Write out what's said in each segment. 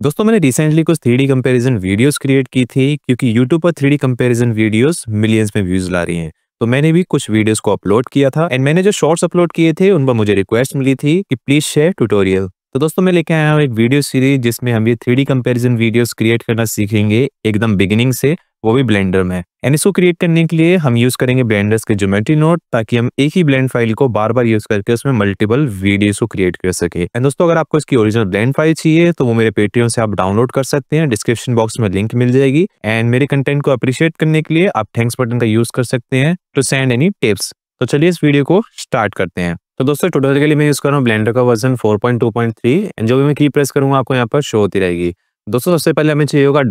दोस्तों मैंने रिसेंटली कुछ 3D कंपैरिजन वीडियोस क्रिएट की थी क्योंकि यूट्यूब पर 3D कंपैरिजन वीडियोस मिलियंस में व्यूज ला रही हैं। तो मैंने भी कुछ वीडियोस को अपलोड किया था एंड मैंने जो शॉर्ट्स अपलोड किए थे उन पर मुझे रिक्वेस्ट मिली थी कि प्लीज शेयर ट्यूटोरियल। तो दोस्तों मैं लेके आया हूँ एक वीडियो सीरीज जिसमें हम ये 3D कंपैरिजन वीडियोस क्रिएट करना सीखेंगे एकदम बिगिनिंग से, वो भी ब्लेंडर में। एंड इसको क्रिएट करने के लिए हम यूज करेंगे ब्लेंडर्स के ज्योमेट्री नोड ताकि हम एक ही ब्लेंड फाइल को बार बार यूज करके उसमें मल्टीपल वीडियोस को क्रिएट कर सके। एंड दोस्तों अगर आपको इसकी ओरिजिनल ब्लेंड फाइल चाहिए तो वो मेरे पेटीएम से आप डाउनलोड कर सकते हैं, डिस्क्रिप्शन बॉक्स में लिंक मिल जाएगी। एंड मेरे कंटेंट को अप्रिशिएट करने के लिए आप थैंक्स बटन का यूज कर सकते हैं टू सेंड एनी टिप्स। तो चलिए इस वीडियो को स्टार्ट करते हैं। तो दोस्तों ट्यूटोरियल के लिए मैं यूज कर रहा हूँ ब्लेंडर का वर्जन 4.2.3 एंड जो भी मैं की प्रेस करूंगा आपको यहाँ पर शो होती रहेगी। दोस्तों सबसे पहले हमें चाहिए होगा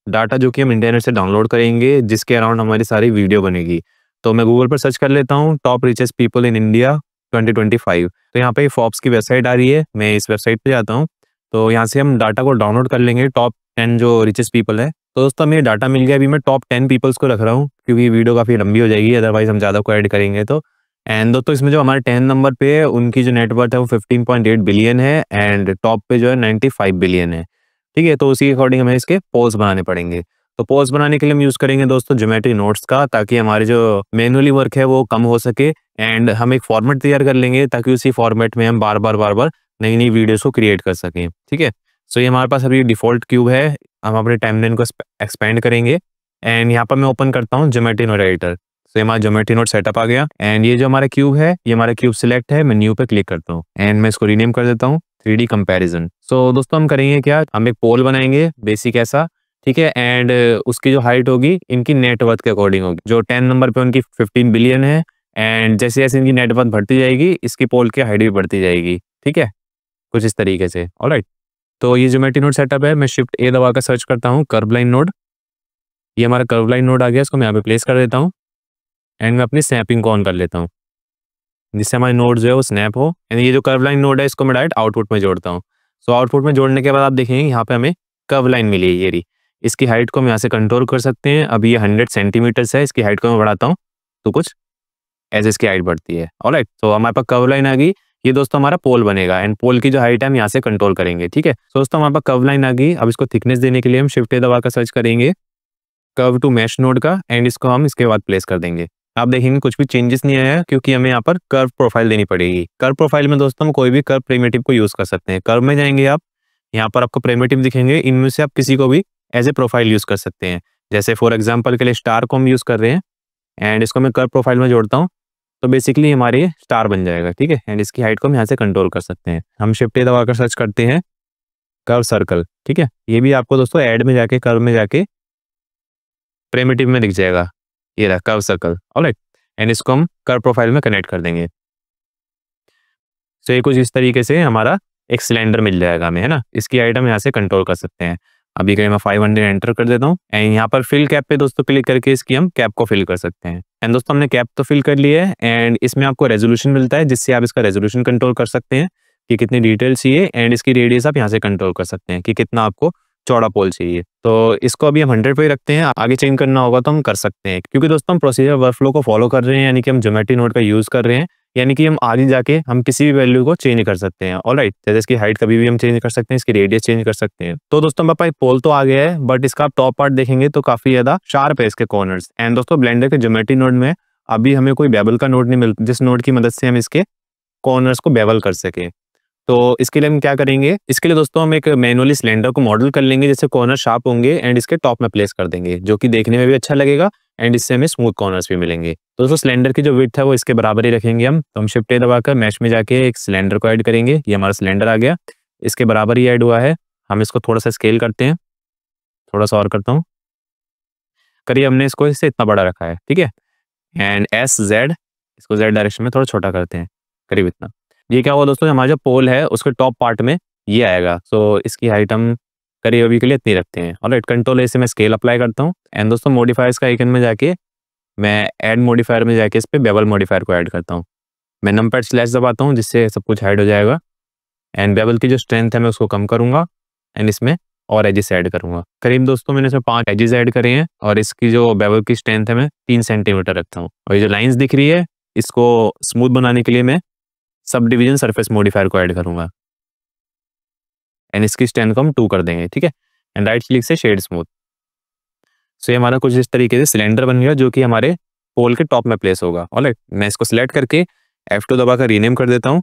डाटा जो कि हम इंटरनेट से डाउनलोड करेंगे जिसके अराउंड हमारी सारी वीडियो बनेगी। तो मैं गूगल पर सर्च कर लेता हूँ top richest people in India 2025। तो यहाँ पे फॉर्ब्स की वेबसाइट आ रही है, मैं इस वेबसाइट पे जाता हूँ। तो यहाँ से हम डाटा को डाउनलोड कर लेंगे, टॉप 10 जो रिचेस्ट पीपल है। तो दोस्तों हमें डाटा मिल गया, अभी मैं टॉप 10 पीपल्स को रख रहा हूँ क्योंकि वीडियो काफ़ी लंबी हो जाएगी अदरवाइज हम ज़्यादा को ऐड करेंगे तो। एंड दोस्तों इसमें जो हमारे 10 नंबर पे है उनकी जो नेटवर्थ है वो 15.8 बिलियन है एंड टॉप पे जो है 95 बिलियन है। ठीक है, तो उसी के अकॉर्डिंग हमें इसके पोल्स बनाने पड़ेंगे। तो पोल्स बनाने के लिए हम यूज करेंगे दोस्तों ज्योमेट्री नोड्स का, ताकि हमारे जो मैनुअली वर्क है वो कम हो सके। एंड हम एक फॉर्मेट तैयार कर लेंगे ताकि उसी फॉर्मेट में हम बार बार नई नई वीडियोस को क्रिएट कर सकें। ठीक है, सो ये हमारे पास अभी डिफॉल्ट क्यूब है, हम अपने टाइमलाइन को एक्सपेंड करेंगे। एंड यहाँ पर मैं ओपन करता हूँ ज्योमेट्री नोड एडिटर। तो हमारा ज्योमेट्री नोड सेटअप आ गया एंड ये जो हमारा क्यूब है ये हमारा क्यूब सिलेक्ट है, मैं न्यू पे क्लिक करता हूँ एंड मैं इसको रीनेम कर देता हूँ 3D कंपैरिजन। सो दोस्तों हम करेंगे क्या, हम एक पोल बनाएंगे बेसिक ऐसा। ठीक है, एंड उसकी जो हाइट होगी इनकी नेटवर्थ के अकॉर्डिंग होगी। जो 10 नंबर पे उनकी 15 बिलियन है एंड जैसे जैसे इनकी नेटवर्थ बढ़ती जाएगी इसकी पोल की हाइट भी बढ़ती जाएगी। ठीक है, कुछ इस तरीके से। ऑलराइट, तो ये ज्योमेट्री नोड सेटअप है, मैं शिफ्ट ए दबा कर सर्च करता हूँ कर्व लाइन नोड। ये हमारा कर्व लाइन नोड आ गया, इसको मैं यहाँ पे प्लेस कर देता हूँ एंड मैं अपनी स्नैपिंग को ऑन कर लेता हूँ जिससे हमारे नोड जो है वो स्नैप हो। एंड ये जो कर्व लाइन नोड है इसको मैं डायरेक्ट आउटपुट में जोड़ता हूँ। सो आउटपुट में जोड़ने के बाद आप देखेंगे यहाँ पे हमें कर्व लाइन मिली है, ये रही। इसकी हाइट को हम यहाँ से कंट्रोल कर सकते हैं। अभी ये 100 सेंटीमीटर्स है, इसकी हाइट को मैं बढ़ाता हूँ तो कुछ ऐसे इसकी हाइट बढ़ती है। ऑलराइट, तो हमारे पास कर्व लाइन आ गई। ये दोस्तों हमारा पोल बनेगा एंड पोल की जो हाइट है हम यहाँ से कंट्रोल करेंगे। ठीक है, तो दोस्तों हमारे पास कर्व लाइन आ गई। अब इसको थिकनेस देने के लिए हम शिफ्ट दबा कर सर्च करेंगे कर्व टू मैश नोड का एंड इसको हम इसके बाद प्लेस कर देंगे। आप देखेंगे कुछ भी चेंजेस नहीं आया क्योंकि हमें यहाँ पर कर्व प्रोफाइल देनी पड़ेगी। कर्व प्रोफाइल में दोस्तों हम कोई भी कर्व प्रिमिटिव को यूज कर सकते हैं। कर्व में जाएंगे आप, यहाँ पर आपको प्रिमिटिव दिखेंगे, इनमें से आप किसी को भी एज ए प्रोफाइल यूज कर सकते हैं। जैसे फॉर एग्जाम्पल के लिए स्टार को हम यूज कर रहे हैं एंड इसको मैं कर्व प्रोफाइल में जोड़ता हूँ तो बेसिकली हमारे स्टार बन जाएगा। ठीक है, एंड इसकी हाइट को हम यहाँ से कंट्रोल कर सकते हैं। हम शिफ्ट दबाकर सर्च करते हैं कर्व सर्कल। ठीक है, ये भी आपको दोस्तों ऐड में जाके कर्व में जाके प्रिमिटिव में दिख जाएगा, ये रहा कर्व सर्कल। ऑलराइट, एंड इसको हम कर्व प्रोफाइल में कनेक्ट कर देंगे। तो ये कुछ इस तरीके से हमारा एक सिलेंडर मिल जाएगा हमें, है ना। इसकी हाइट हम यहाँ से कंट्रोल कर सकते हैं। अभी के लिए मैं 500 एंटर कर देता हूँ एंड यहाँ पर फिल कैप पे दोस्तों क्लिक करके इसकी हम कैप को फिल कर सकते हैं। एंड दोस्तों हमने कैप तो फिल कर लिया है एंड इसमें आपको रेजोल्यूशन मिलता है जिससे आप इसका रेजोल्यूशन कंट्रोल कर सकते हैं कि कितनी डिटेल चाहिए एंड इसकी रेडियस आप यहाँ से कंट्रोल कर सकते हैं कि कितना आपको चौड़ा पोल चाहिए। तो इसको अभी हम 100 पे ही रखते हैं, आगे चेंज करना होगा तो हम कर सकते हैं क्योंकि दोस्तों हम प्रोसीजर वर्कफ्लो को फॉलो कर रहे हैं, यानी कि हम ज्योमेट्री नोड का यूज कर रहे हैं, यानी कि हम आगे जाके हम किसी भी वैल्यू को चेंज कर सकते हैं। ऑलराइट, जैसे इसकी हाइट कभी भी हम चेंज कर सकते हैं, इसकी रेडियस चेंज कर सकते हैं। तो दोस्तों हमारे पास पोल तो आ गया है बट इसका आप टॉप पार्ट देखेंगे तो काफी ज्यादा शार्प है इसके कॉर्नर्स। एंड दोस्तों ब्लेंडर के ज्योमेट्री नोड में अभी हमें कोई बेवल का नोड नहीं मिलता जिस नोड की मदद से हम इसके कॉर्नर्स को बेवल कर सके। तो इसके लिए हम क्या करेंगे, इसके लिए दोस्तों हम एक मैनुअली सिलेंडर को मॉडल कर लेंगे जैसे कॉर्नर शार्प होंगे एंड इसके टॉप में प्लेस कर देंगे जो कि देखने में भी अच्छा लगेगा एंड इससे हमें स्मूथ कॉर्नर्स भी मिलेंगे। तो दोस्तों सिलेंडर की जो विड्थ है वो इसके बराबर ही रखेंगे हम। तो हम शिफ्ट दबाकर मैश में जाके एक सिलेंडर को ऐड करेंगे। ये हमारा सिलेंडर आ गया, इसके बराबर ही ऐड हुआ है। हम इसको थोड़ा सा स्केल करते हैं, थोड़ा सा और करता हूँ, करिए हमने इसको इससे इतना बड़ा रखा है। ठीक है, एंड एस जेड इसको जेड डायरेक्शन में थोड़ा छोटा करते हैं, करीब इतना। ये क्या हुआ दोस्तों, हमारा जो पोल है उसके टॉप पार्ट में ये आएगा। सो इसकी हाइट हम करीब अभी के लिए इतनी रखते हैं। ऑलराइट, कंट्रोल ए से मैं स्केल अप्लाई करता हूँ एंड दोस्तों मॉडिफायर्स का आइकन में जाके मैं ऐड मॉडिफायर में जाके इस पे बेवल मॉडिफायर को ऐड करता हूँ। मैं नंपैड स्लैश दबाता हूँ जिससे सब कुछ हाइड हो जाएगा एंड बेवल की जो स्ट्रेंथ है मैं उसको कम करूँगा एंड इसमें और एजेस ऐड करूँगा। करीब दोस्तों मैंने इसमें 5 एजेस ऐड करे हैं और इसकी जो बेवल की स्ट्रेंथ है मैं 3 सेंटीमीटर रखता हूँ। और ये जो लाइन्स दिख रही है इसको स्मूथ बनाने के लिए मैं सब डिवीजन सरफेस मॉडिफायर को ऐड करूंगा एंड इसकी स्ट्रेंथ को हम 2 कर देंगे, ठीक है। एंड राइट क्लिक से शेड स्मूथ। सो ये हमारा कुछ इस तरीके से सिलेंडर बन गया जो कि हमारे पोल के टॉप में प्लेस होगा। ऑलराइट, मैं इसको सिलेक्ट करके F2 दबाकर रीनेम कर देता हूँ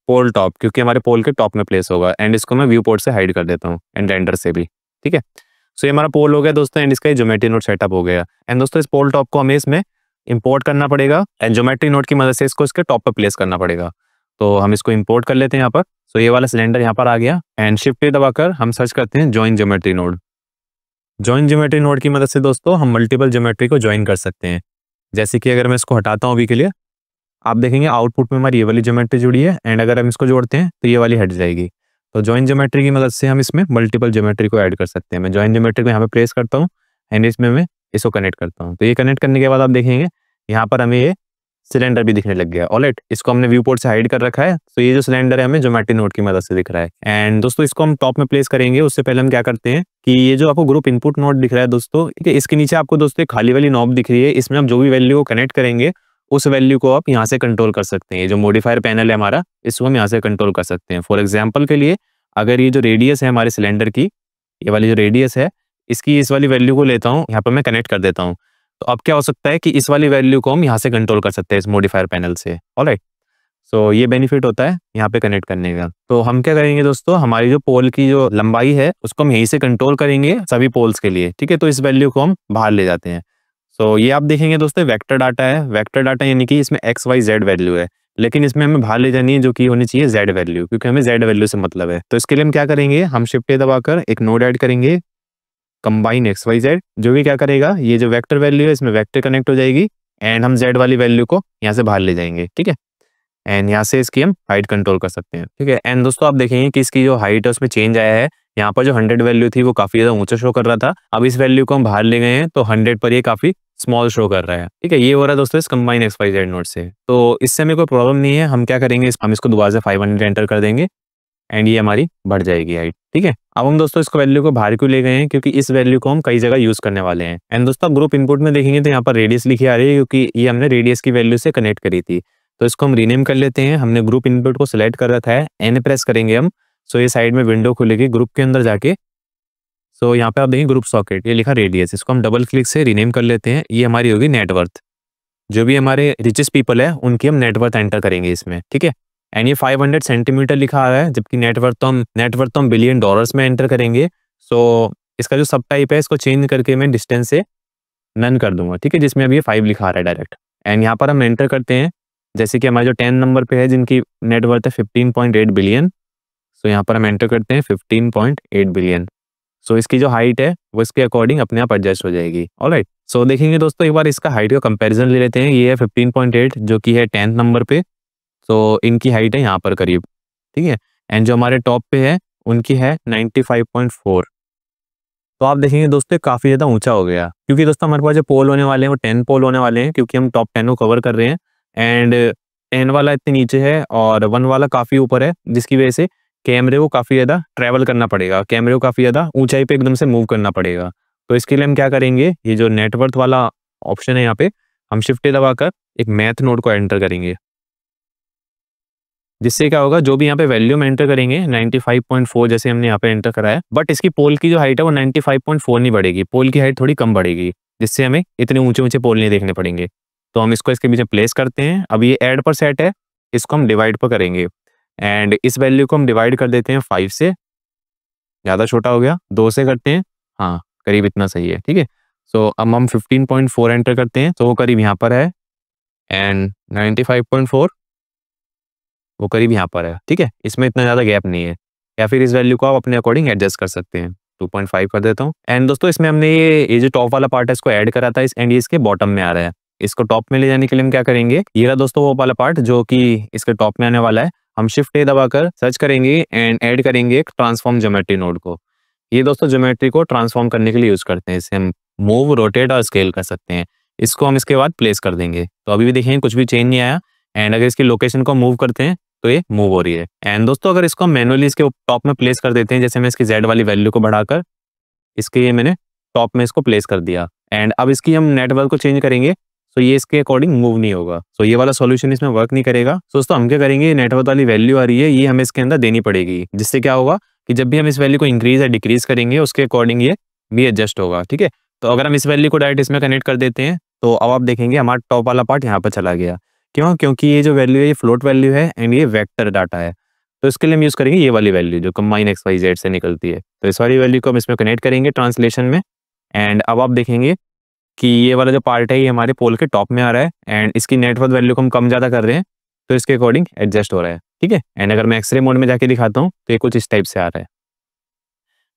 पोल टॉप, क्योंकि हमारे पोल के टॉप में प्लेस होगा। एंड इसको मैं व्यू पोर्ट से हाइड कर देता हूँ एंड रेंडर से भी, ठीक है। सो ये हमारा पोल हो गया दोस्तों, एंड इसका ज्योमेट्री नोड सेटअप हो गया। एंड दोस्तों इस पोल टॉप को हमें इसमें इंपोर्ट करना पड़ेगा एंड ज्योमेट्री नोड की मदद से इसको इसके टॉप पर प्लेस करना पड़ेगा। तो हम इसको इंपोर्ट कर लेते हैं यहाँ पर। सो ये वाला सिलेंडर यहाँ पर आ गया एंड शिफ्ट पे दबाकर हम सर्च करते हैं join geometry node. Join geometry node की मदद से दोस्तों हम मल्टीपल ज्योमेट्री को ज्वाइन कर सकते हैं। जैसे कि अगर मैं इसको हटाता हूँ अभी के लिए, आप देखेंगे आउटपुट में हमारी ये वाली ज्योमेट्री जुड़ी है एंड अगर हम इसको जोड़ते हैं तो ये वाली हट जाएगी। तो जॉइन ज्योमेट्री की मदद से हम इसमें मल्टीपल ज्योमेट्री को ऐड कर सकते हैं। मैं जॉइन ज्योमेट्री को यहाँ पे प्रेस करता हूँ एंड इसमें मैं इसको कनेक्ट करता हूँ। तो ये कनेक्ट करने के बाद आप देखेंगे यहाँ पर हमें ये सिलेंडर भी दिखने लग गया। ऑलराइट, इसको हमने व्यू पोर्ट से हाइड कर रखा है। तो ये जो सिलेंडर है हमें ज्योमेट्री नोड की मदद से दिख रहा है। एंड दोस्तों इसको हम टॉप में प्लेस करेंगे उससे पहले हम क्या करते हैं कि ये जो आपको ग्रुप इनपुट नोड दिख रहा है दोस्तों, ठीक है, इसके नीचे आपको दोस्तों एक खाली वाली नॉब दिख रही है। इसमें हम जो भी वैल्यू को कनेक्ट करेंगे उस वैल्यू को आप यहाँ से कंट्रोल कर सकते हैं। ये जो मॉडिफायर पैनल है हमारा, इसको हम यहाँ से कंट्रोल कर सकते हैं। फॉर एग्जाम्पल के लिए अगर ये जो रेडियस है हमारे सिलेंडर की, ये वाली जो रेडियस है, इसकी इस वाली वैल्यू को लेता हूँ, यहाँ पर मैं कनेक्ट कर देता हूँ। तो अब क्या हो सकता है कि इस वाली वैल्यू को हम यहाँ से कंट्रोल कर सकते हैं इस मॉडिफायर पैनल से। ऑलराइट, सो ये बेनिफिट होता है यहाँ पे कनेक्ट करने का। तो हम क्या करेंगे दोस्तों, हमारी जो पोल की जो लंबाई है उसको हम यहीं से कंट्रोल करेंगे सभी पोल्स के लिए, ठीक है। तो इस वैल्यू को हम बाहर ले जाते हैं। सो ये आप देखेंगे दोस्तों वेक्टर डाटा है। वेक्टर डाटा यानी कि इसमें XYZ वैल्यू है, लेकिन इसमें हमें बाहर ले जानी है जो कि होनी चाहिए Z वैल्यू, क्योंकि हमें Z वैल्यू से मतलब है। तो इसके लिए हम क्या करेंगे, हम शिफ्ट ए दबाकर एक नोड ऐड करेंगे कंबाइन XYZ, जो भी क्या करेगा, ये जो वेक्टर वैल्यू है इसमें वेक्टर कनेक्ट हो जाएगी एंड हम Z वाली वैल्यू को यहाँ से बाहर ले जाएंगे, ठीक है। एंड यहाँ से इसकी हम हाइट कंट्रोल कर सकते हैं, ठीक है। एंड दोस्तों आप देखेंगे कि इसकी जो हाइट है उसमें चेंज आया है। यहाँ पर जो 100 वैल्यू थी वो काफी ज्यादा ऊंचा शो कर रहा था, अब इस वैल्यू को हम बाहर ले गए हैं तो 100 पर ये काफी स्मॉल शो कर रहा है, ठीक है। ये हो रहा है दोस्तों इस कंबाइन XYZ नोड से। तो इससे हमें कोई प्रॉब्लम नहीं है। हम क्या करेंगे, हम इसको दोबारा से 500 एंटर कर देंगे एंड ये हमारी बढ़ जाएगी हाइट, ठीक है। अब हम दोस्तों इसको वैल्यू को बाहर क्यों ले गए हैं, क्योंकि इस वैल्यू को हम कई जगह यूज करने वाले हैं। एंड दोस्तों ग्रुप इनपुट में देखेंगे तो यहाँ पर रेडियस लिखी आ रही है, क्योंकि ये हमने रेडियस की वैल्यू से कनेक्ट करी थी। तो इसको हम रीनेम कर लेते हैं। हमने ग्रुप इनपुट को सिलेक्ट कर रखा है, N प्रेस करेंगे हम। सो ये साइड में विंडो खुलेगी ग्रुप के अंदर जाके। सो यहाँ पे आप देखेंगे ग्रुप सॉकेट, ये लिखा रेडियस, इसको हम डबल क्लिक से रीनेम कर लेते हैं। ये हमारी होगी नेटवर्थ। जो भी हमारे रिचेस्ट पीपल है उनकी हम नेटवर्थ एंटर करेंगे इसमें, ठीक है। एंड ये 500 सेंटीमीटर लिखा आ रहा है, जबकि नेटवर्थ तो हम बिलियन डॉलर्स में एंटर करेंगे। सो इसका जो सब टाइप है इसको चेंज करके मैं डिस्टेंस से नन कर दूंगा, ठीक है, जिसमें अभी ये 5 लिखा आ रहा है डायरेक्ट। एंड यहाँ पर हम एंटर करते हैं, जैसे कि हमारे जो 10 नंबर पे है जिनकी नेटवर्थ है 15.8 बिलियन। सो यहाँ पर हम एंटर करते हैं 15.8 बिलियन। सो इसकी जो हाइट है वो इसके अकॉर्डिंग अपने आप एडजस्ट हो जाएगी। ऑलराइट, सो देखेंगे दोस्तों एक बार इसका हाइट का कंपैरिजन ले लेते हैं। ये है 15.8 जो कि है 10th नंबर पे। सो इनकी हाइट है यहाँ पर करीब, ठीक है। एंड जो हमारे टॉप पे है उनकी है 95.4। तो आप देखेंगे दोस्तों काफी ज्यादा ऊंचा हो गया, क्योंकि दोस्तों हमारे पास जो पोल होने वाले हैं वो 10 पोल होने वाले हैं, क्योंकि हम टॉप 10 को कवर कर रहे हैं। एंड 10 वाला इतने नीचे है और 1 वाला काफी ऊपर है, जिसकी वजह से कैमरे को काफी ज्यादा ट्रैवल करना पड़ेगा, कैमरे को काफी ज्यादा ऊंचाई पे एकदम से मूव करना पड़ेगा। तो इसके लिए हम क्या करेंगे, ये जो नेटवर्थ वाला ऑप्शन है यहाँ पे हम शिफ्ट दबाकर एक मैथ नोड को एंटर करेंगे, जिससे क्या होगा, जो भी यहाँ पे वैल्यू में एंटर करेंगे 95.4 जैसे हमने यहाँ पे एंटर करा है, बट इसकी पोल की जो हाइट है वो 95.4 नहीं बढ़ेगी, पोल की हाइट थोड़ी कम बढ़ेगी, जिससे हमें इतने ऊंचे ऊंचे पोल नहीं देखने पड़ेंगे। तो हम इसको इसके बीच में प्लेस करते हैं। अब ये ऐड पर सेट है, इसको हम डिवाइड पर करेंगे एंड इस वैल्यू को हम डिवाइड कर देते हैं 5 से, ज़्यादा छोटा हो गया, 2 से करते हैं, हाँ करीब इतना सही है, ठीक है। सो अब हम 15.4 एंटर करते हैं, तो वो करीब यहाँ पर है एंड 95.4 वो करीब यहाँ पर है, ठीक है। इसमें इतना ज़्यादा गैप नहीं है, या फिर इस वैल्यू को आप अपने अकॉर्डिंग एडजस्ट कर सकते हैं। 2.5 कर देता हूँ। एंड दोस्तों इसमें हमने ये जो टॉप वाला पार्ट है इसको ऐड करा था, एंड ये इसके बॉटम में आ रहा है। इसको टॉप में ले जाने के लिए हम क्या करेंगे, ये रहा दोस्तों वो वाला पार्ट जो कि इसके टॉप में आने वाला है। हम शिफ्ट ए दबाकर सर्च करेंगे एंड ऐड करेंगे एक ट्रांसफॉर्म ज्योमेट्री नोड को। ये दोस्तों ज्योमेट्री को ट्रांसफॉर्म करने के लिए यूज करते हैं, इसे हम मूव, रोटेट और स्केल कर सकते हैं। इसको हम इसके बाद प्लेस कर देंगे। तो अभी भी देखेंगे कुछ भी चेंज नहीं आया, एंड अगर इसकी लोकेशन को मूव करते हैं तो ये मूव हो रही है। एंड दोस्तों अगर इसको मैनुअली इसके टॉप में प्लेस कर देते हैं, जैसे मैं इसकी Z वाली वैल्यू को बढ़ाकर इसके ये मैंने टॉप में इसको प्लेस कर दिया, एंड अब इसकी हम नेटवर्क को चेंज करेंगे तो ये इसके अकॉर्डिंग मूव नहीं होगा। तो ये वाला सॉल्यूशन इसमें वर्क नहीं करेगा। दोस्तों हम क्या करेंगे, नेटवर्क वाली वैल्यू आ रही है, ये हमें इसके अंदर देनी पड़ेगी, जिससे क्या होगा कि जब भी हम इस वैल्यू को इंक्रीज या डिक्रीज करेंगे उसके अकॉर्डिंग ये भी एडजस्ट होगा, ठीक है। तो अगर हम इस वैल्यू को डायरेक्ट इसमें कनेक्ट कर देते हैं तो अब आप देखेंगे हमारा टॉप वाला पार्ट यहाँ पर चला गया। क्यों? क्योंकि ये जो वैल्यू है ये फ्लोट वैल्यू है एंड ये वेक्टर डाटा है। तो इसके लिए हम यूज़ करेंगे ये वाली वैल्यू जो कंबाइन एक्स वाई जेड से निकलती है। तो इस वाली वैल्यू को हम इसमें कनेक्ट करेंगे ट्रांसलेशन में एंड अब आप देखेंगे कि ये वाला जो पार्ट है ये हमारे पोल के टॉप में आ रहा है एंड इसकी नेटवर्थ वैल्यू को हम कम ज़्यादा कर रहे हैं तो इसके अकॉर्डिंग एडजस्ट हो रहा है, ठीक है। एंड अगर मैं एक्सरे मोड में जाके दिखाता हूँ तो ये कुछ इस टाइप से आ रहा है।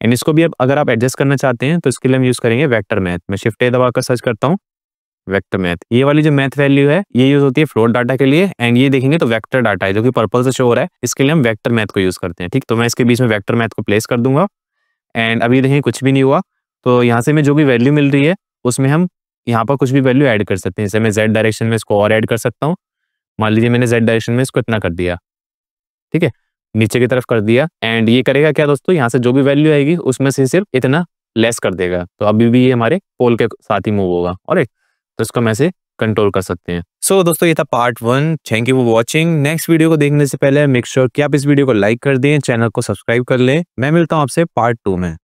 एंड इसको भी अब अगर आप एडजस्ट करना चाहते हैं तो इसके लिए हम यूज़ करेंगे वेक्टर मैथ। मैं शिफ्ट ए दबाकर सर्च करता हूँ वेक्टर मैथ। ये वाली जो मैथ वैल्यू है ये यूज़ होती है फ्लोट डाटा के लिए एंड ये देखेंगे तो वेक्टर डाटा है जो कि पर्पल से शो हो रहा है, इसके लिए हम वेक्टर मैथ को यूज़ करते हैं, ठीक। तो मैं इसके बीच में वेक्टर मैथ को प्लेस कर दूंगा एंड अभी देखेंगे कुछ भी नहीं हुआ। तो यहाँ से मैं जो भी वैल्यू मिल रही है उसमें हम यहाँ पर कुछ भी वैल्यू ऐड कर सकते हैं। जैसे मैं जेड डायरेक्शन में इसको और ऐड कर सकता हूँ। मान लीजिए मैंने जेड डायरेक्शन में इसको इतना कर दिया, ठीक है, नीचे की तरफ कर दिया एंड ये करेगा क्या दोस्तों, यहाँ से जो भी वैल्यू आएगी उसमें से सिर्फ इतना लेस कर देगा। तो अभी भी ये हमारे पोल के साथ ही मूव होगा, ऑलराइट। तो इसको हम ऐसे कंट्रोल कर सकते हैं। सो दोस्तों ये था part 1। Thank you for watching. Next video को देखने से पहले मेक श्योर कि आप इस वीडियो को लाइक कर दें, चैनल को सब्सक्राइब कर लें। मैं मिलता हूँ आपसे पार्ट 2 में।